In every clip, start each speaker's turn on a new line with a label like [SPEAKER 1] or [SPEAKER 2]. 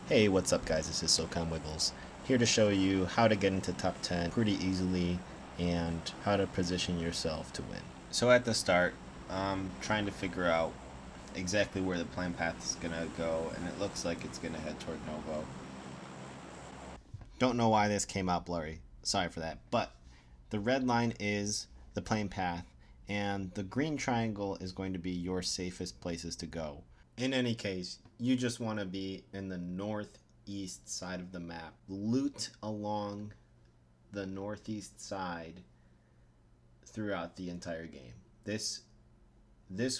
[SPEAKER 1] Hey, what's up guys, this is SocomWiggles, here to show you how to get into top 10 pretty easily and how to position yourself to win. So at the start, I'm trying to figure out exactly where the plan path is going to go, and it looks like it's going to head toward Novo. Don't know why this came out blurry, sorry for that, but the red line is the plane path and the green triangle is going to be your safest places to go. In any case, you just want to be in the northeast side of the map. Loot along the northeast side throughout the entire game. This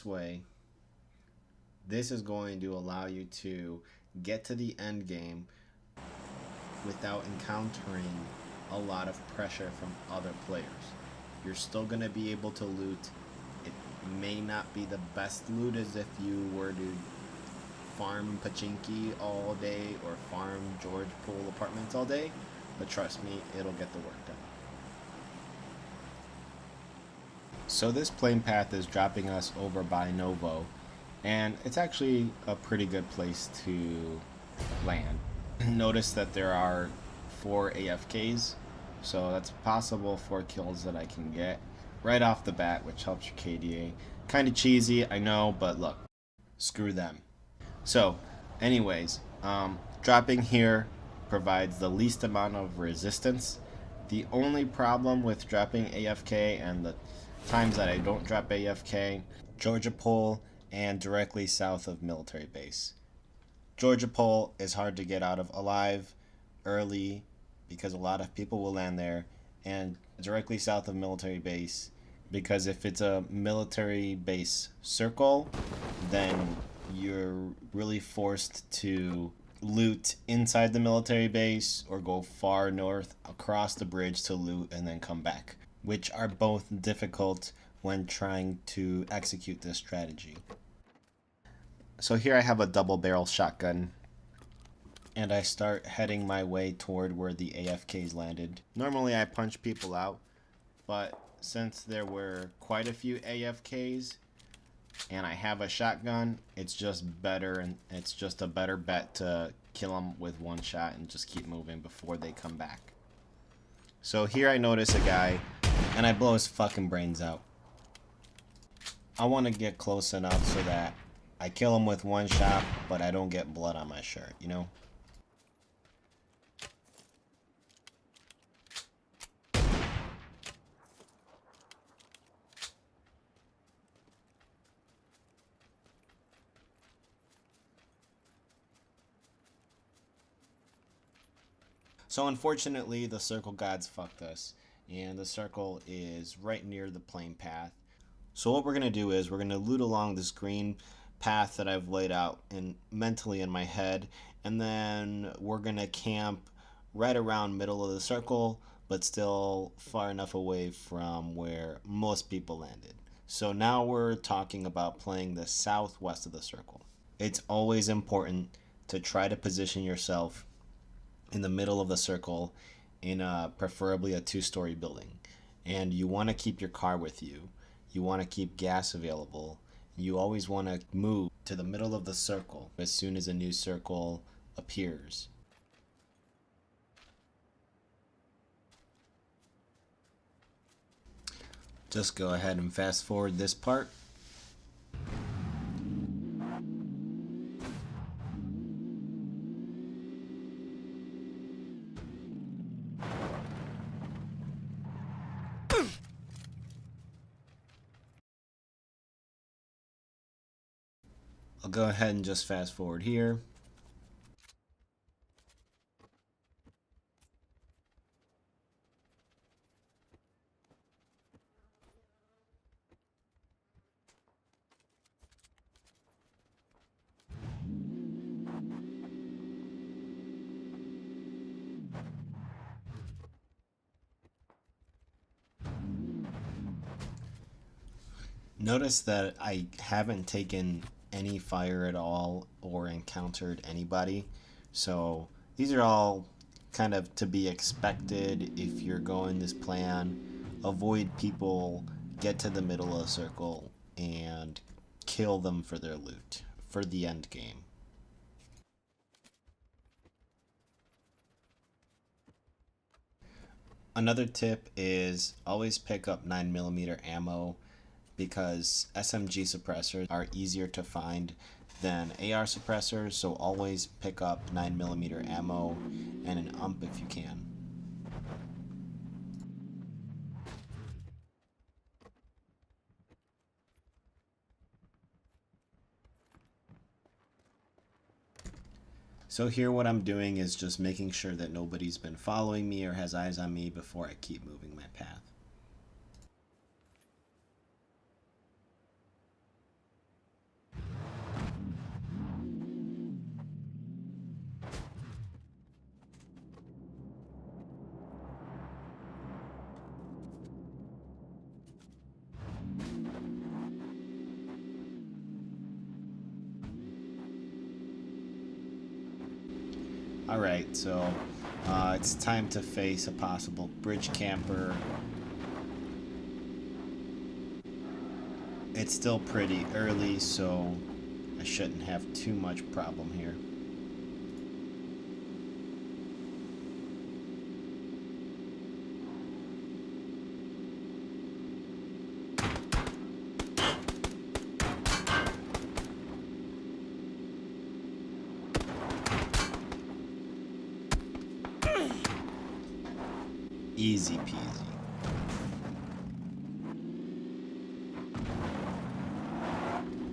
[SPEAKER 1] way, this is going to allow you to get to the end game without encountering a lot of pressure from other players. You're still going to be able to loot. It may not be the best loot as if you were to farm Pachinki all day or farm George Pool apartments all day, but trust me, it'll get the work done. So this plane path is dropping us over by Novo, and it's actually a pretty good place to land. Notice that there are 4 AFKs, so that's possible 4 kills that I can get right off the bat, which helps your KDA. Kind of cheesy, I know, but look, screw them. So, anyways, dropping here provides the least amount of resistance. The only problem with dropping AFK and the times that I don't drop AFK, Georgia Pole and directly south of military base. Georgia Pole is hard to get out of alive early because a lot of people will land there, and directly south of military base because if it's a military base circle, then you're really forced to loot inside the military base or go far north across the bridge to loot and then come back, which are both difficult when trying to execute this strategy. So here I have a double barrel shotgun, and I start heading my way toward where the AFKs landed. Normally I punch people out, but since there were quite a few AFKs and I have a shotgun, it's just better, and it's just a better bet to kill them with one shot and just keep moving before they come back. So here I notice a guy and I blow his fucking brains out. I want to get close enough so that I kill him with one shot, but I don't get blood on my shirt, you know? So unfortunately, the circle gods fucked us, and the circle is right near the plane path. So what we're going to do is we're going to loot along this green path that I've laid out mentally in my head, and then we're going to camp right around middle of the circle, but still far enough away from where most people landed. So now we're talking about playing the southwest of the circle. It's always important to try to position yourself in the middle of the circle in preferably a 2-story building, and you want to keep your car with you. You want to keep gas available. You always want to move to the middle of the circle as soon as a new circle appears. Just go ahead and fast forward this part. I'll go ahead and just fast forward here. Notice that I haven't taken any fire at all or encountered anybody, so these are all kind of to be expected if you're going this plan. Avoid people, get to the middle of the circle, and kill them for their loot for the end game. Another tip is always pick up 9mm ammo because SMG suppressors are easier to find than AR suppressors, so always pick up 9mm ammo and an ump if you can. So here what I'm doing is just making sure that nobody's been following me or has eyes on me before I keep moving my path. Alright, so it's time to face a possible bridge camper. It's still pretty early, so I shouldn't have too much problem here. Easy peasy.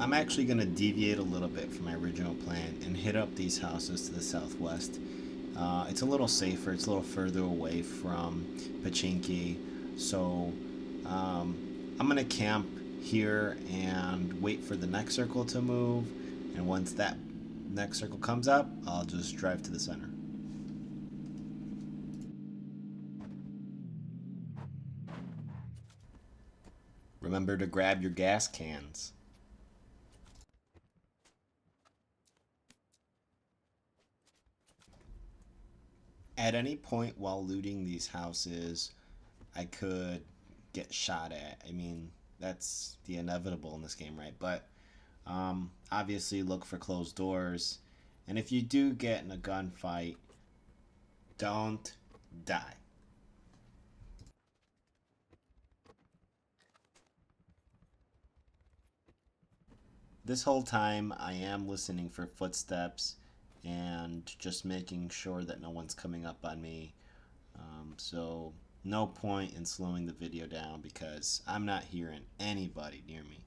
[SPEAKER 1] I'm actually going to deviate a little bit from my original plan and hit up these houses to the southwest. It's a little safer, it's a little further away from Pachinki, so I'm going to camp here and wait for the next circle to move, and once that next circle comes up, I'll just drive to the center. Remember to grab your gas cans. At any point while looting these houses, I could get shot at. I mean, that's the inevitable in this game, right? But obviously, look for closed doors. And if you do get in a gunfight, don't die. This whole time, I am listening for footsteps and just making sure that no one's coming up on me. So no point in slowing the video down because I'm not hearing anybody near me.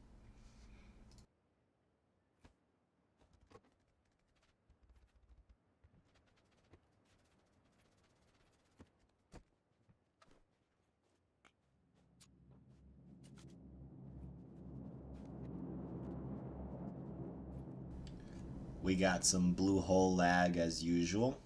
[SPEAKER 1] We got some blue hole lag as usual.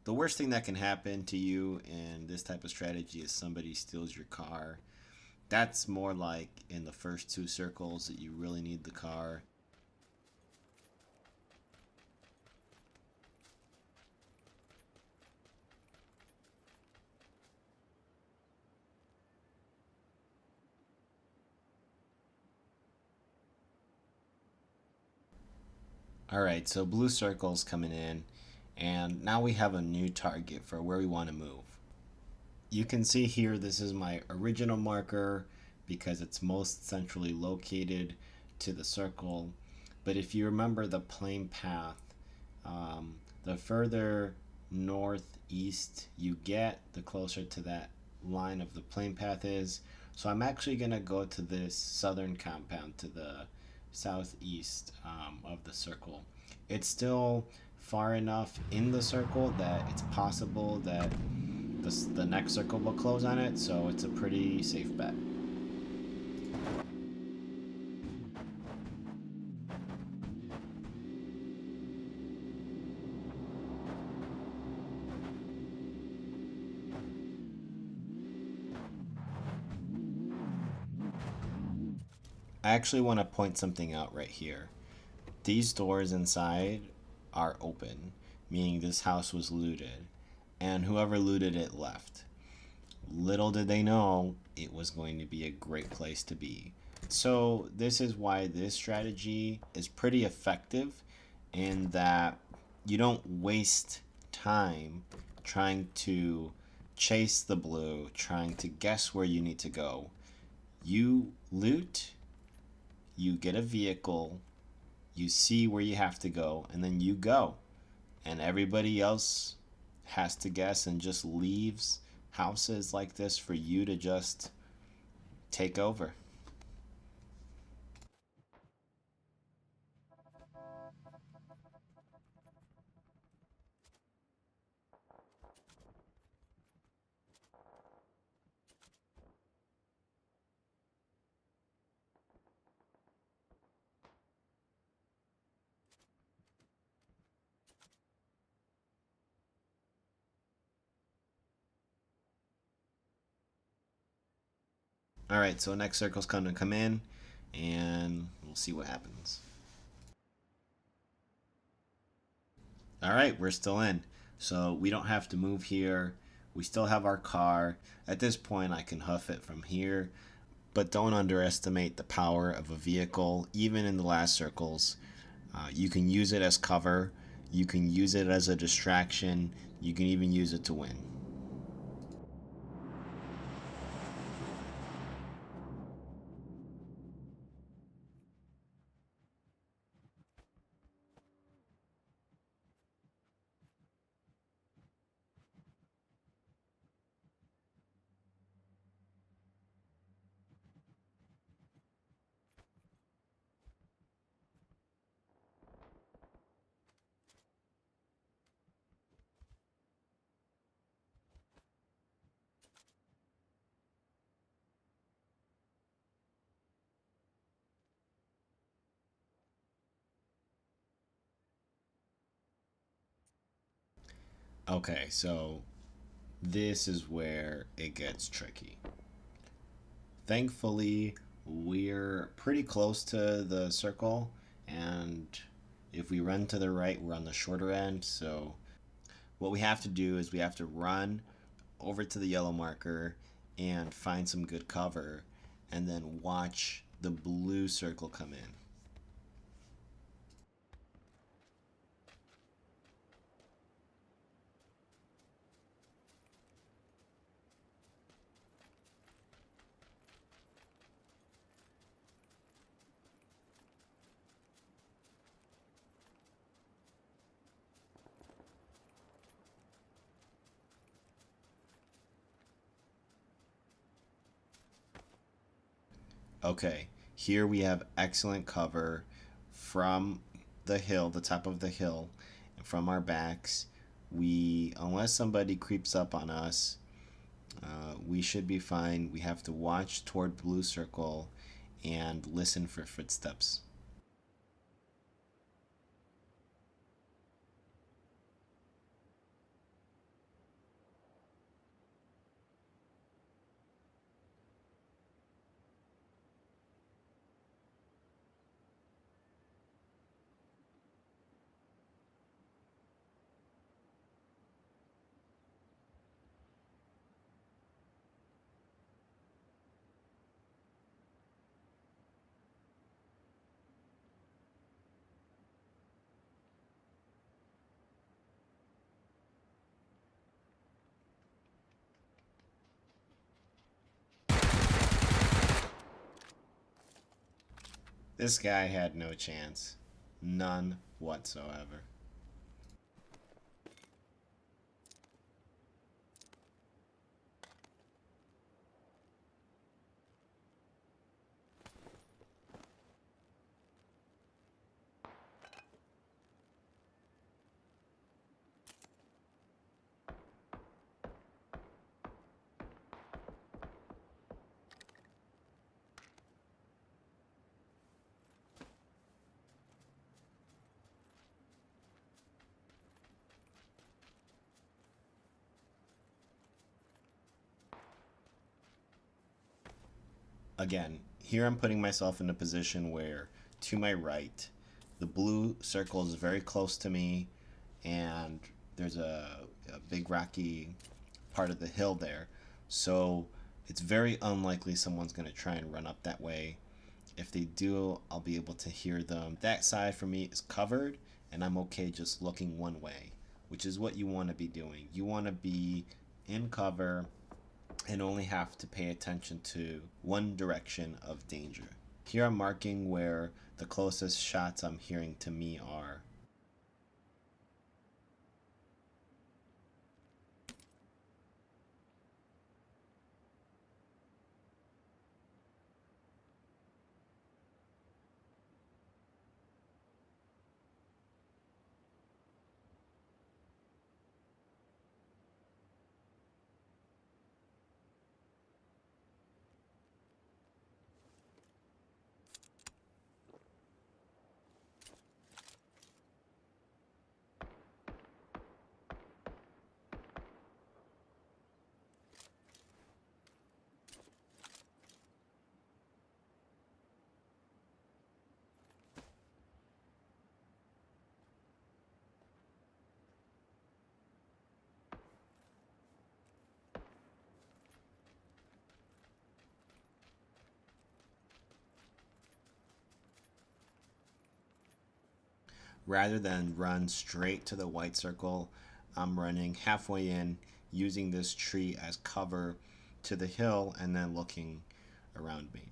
[SPEAKER 1] The worst thing that can happen to you in this type of strategy is somebody steals your car. That's more like in the first two circles that you really need the car. Alright, so blue circle's coming in, and now we have a new target for where we want to move. You can see here this is my original marker because it's most centrally located to the circle. But if you remember the plane path, the further northeast you get, the closer to that line of the plane path is. So I'm actually going to go to this southern compound to the southeast of the circle. It's still far enough in the circle that it's possible that the next circle will close on it, so it's a pretty safe bet. I actually want to point something out right here. These doors inside are open, meaning this house was looted. and whoever looted it left. Little did they know it was going to be a great place to be. So, this is why this strategy is pretty effective in that you don't waste time trying to chase the blue, trying to guess where you need to go. You loot, you get a vehicle, you see where you have to go, and then you go. And everybody else has to guess and just leaves houses like this for you to just take over. All right, so next circle's going to come in, and we'll see what happens. All right, we're still in. So we don't have to move here. We still have our car. At this point, I can hoof it from here. But don't underestimate the power of a vehicle, even in the last circles. You can use it as cover. You can use it as a distraction. You can even use it to win. Okay, so this is where it gets tricky. Thankfully, we're pretty close to the circle, and if we run to the right, we're on the shorter end. So, what we have to do is we have to run over to the yellow marker and find some good cover, and then watch the blue circle come in. Okay, here we have excellent cover from the hill, the top of the hill, and from our backs. Unless somebody creeps up on us, we should be fine. We have to watch toward blue circle and listen for footsteps. This guy had no chance. None whatsoever. Again, here I'm putting myself in a position where to my right, the blue circle is very close to me, and there's a a big rocky part of the hill there. So it's very unlikely someone's going to try and run up that way. If they do, I'll be able to hear them. That side for me is covered, and I'm okay just looking one way, which is what you want to be doing. You want to be in cover and only have to pay attention to one direction of danger. Here I'm marking where the closest shots I'm hearing to me are. Rather than run straight to the white circle, I'm running halfway in, using this tree as cover to the hill, and then looking around me.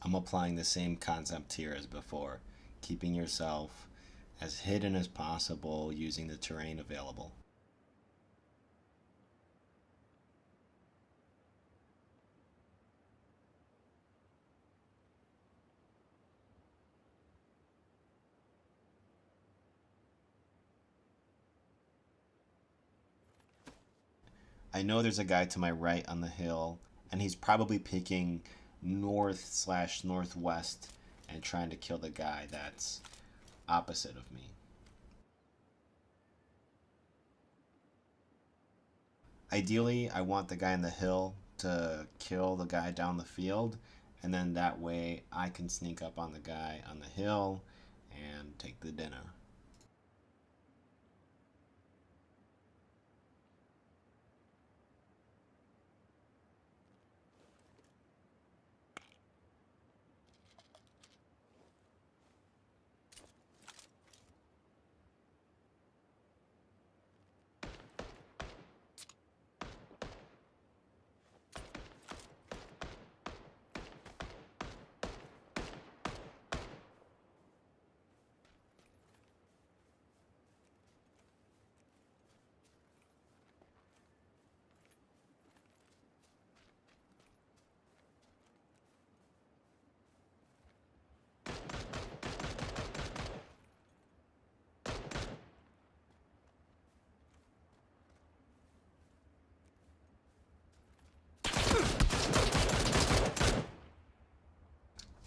[SPEAKER 1] I'm applying the same concept here as before, keeping yourself as hidden as possible using the terrain available. I know there's a guy to my right on the hill, and he's probably picking north/northwest and trying to kill the guy that's opposite of me. Ideally, I want the guy in the hill to kill the guy down the field, and then that way I can sneak up on the guy on the hill and take the dinner.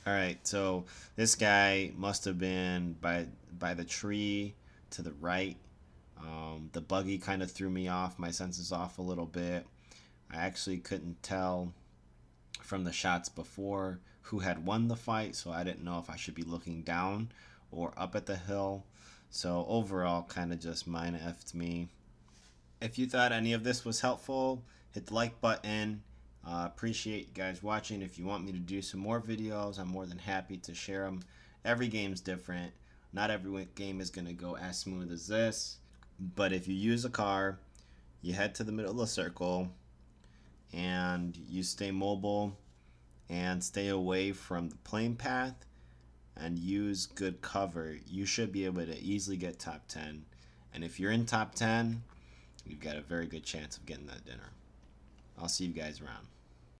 [SPEAKER 1] All right, so this guy must have been by the tree to the right. The buggy kind of threw me off. My senses off a little bit. I actually couldn't tell from the shots before who had won the fight, so I didn't know if I should be looking down or up at the hill. So overall, kind of just mine effed me. If you thought any of this was helpful, hit the like button. Appreciate you guys watching. If you want me to do some more videos, I'm more than happy to share them. Every game's different. Not every game is going to go as smooth as this. But if you use a car, you head to the middle of the circle, and you stay mobile and stay away from the plane path and use good cover, you should be able to easily get top 10. And if you're in top 10, you've got a very good chance of getting that dinner. I'll see you guys around.